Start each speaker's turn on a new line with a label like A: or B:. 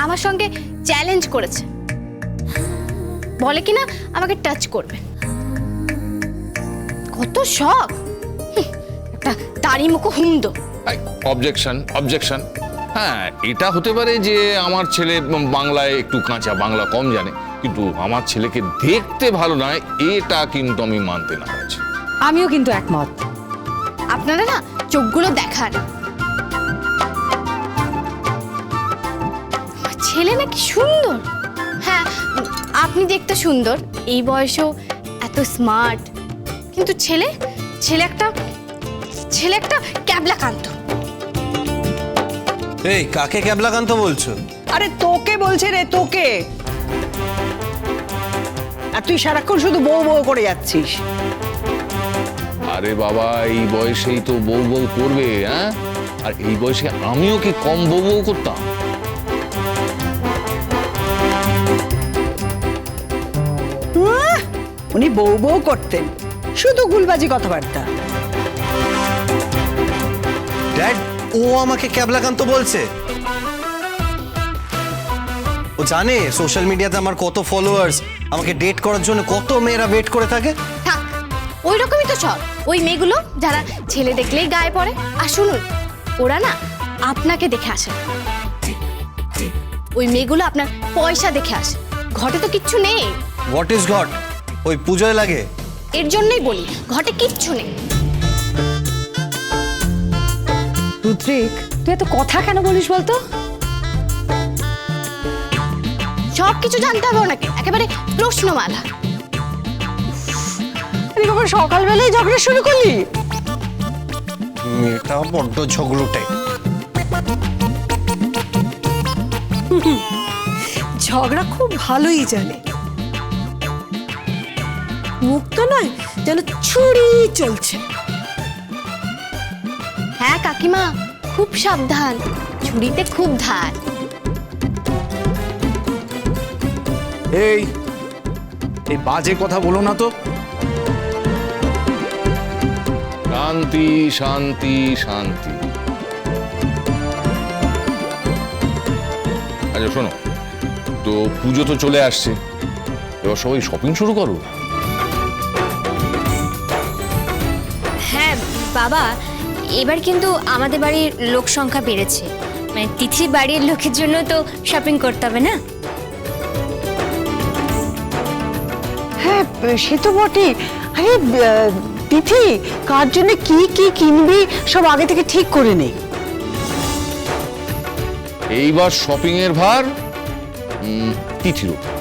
A: আমার সঙ্গে চ্যালেঞ্জ করেছে, বলে কিনা আমাকে টাচ করবে। কত শখ, একটা দাড়ি মুখো হুমদো।
B: Objection objection. হ্যাঁ, এটা হতে পারে যে আমার ছেলে বাংলায় একটু কাঁচা, বাংলা কম জানে, কিন্তু আমার ছেলেকে দেখতে ভালো নয় এটা কিন্তু আমি মানতে নারাজ আছি।
C: আমিও কিন্তু একমত।
A: আপনারা না চোখগুলো দেখান, ছেলে নাকি সুন্দর। হ্যাঁ, আপনি দেখতে সুন্দর, এই বয়সেও এত স্মার্ট, কিন্তু ছেলে একটা ক্যাবলাকান্ত।
D: এই কাকে ক্যাবলাকান্ত বলছো?
E: আরে তোকে বলছে রে, তোকে। আর তুই সারাক্ষণ শুধু বউ বউ করে যাচ্ছিস।
B: আরে বাবা, এই বয়সেই তো বউ বউ করবে। হ্যাঁ, আর এই বয়সে আমিও কি কম বউ বউ করতাম?
E: উনি বউ বউ করতেন, শুধু গুলবাজি কথাবার্তা।
D: ড্যাড, ও আমাকে ক্যাবলাকান্ত বলছে? ও জানে সোশ্যাল মিডিয়াতে আমার কত ফলোয়ার্স, আমাকে ডেট করার জন্য কত মেয়েরা ওয়েট করে থাকে।
A: থাক, ওই রকমই তো সব ওই মেয়েগুলো যারা ছেলে দেখলেই গায়ে পড়ে। আর শুনুন, ওরা না আপনাকে দেখে আসে না। ওই মেয়েগুলো আপনার পয়সা দেখে আসে, ঘটে তো কিচ্ছু নেই।
D: What is god? ওই পুজোয় লাগে।
A: এর জন্যই বলি ঘটে কিচ্ছু নেই।
C: রুদ্রিক, তুই এত কথা কেন বলিস বলতো?
A: সব কিছু জানতে হবে ওনাকে, একেবারে প্রশ্নমালা।
E: তুই কখন সকালবেলায় ঝগড়া শুরু করলি?
D: মেয়েটা বড্ড ঝগড়ুটে।
F: ঝগড়া খুব ভালোই জানে, মুখ তো নয় যেন ছুরি চলছে।
A: হ্যাঁ কাকিমা, খুব সাবধান, ছুরিতে খুব ধার।
G: এই বাজে কথা বলো না তো।
B: শান্তি শান্তি শান্তি। আচ্ছা শোনো, তো পুজো তো চলে আসছে, এবার সবাই শপিং শুরু করো।
H: হ্যাঁ বাবা, এবার কিন্তু আমাদের বাড়ির লোক সংখ্যা বেড়েছে, মানে তিথির বাড়ির লোকের জন্য তো শপিং করতে হবে না?
E: হ্যাঁ, সে তো বটে। আরে তিথি, কার জন্য কি কি কিনবি সব আগে থেকে ঠিক করে নে।
B: এইবার শপিং এর ভার তিথির উপর।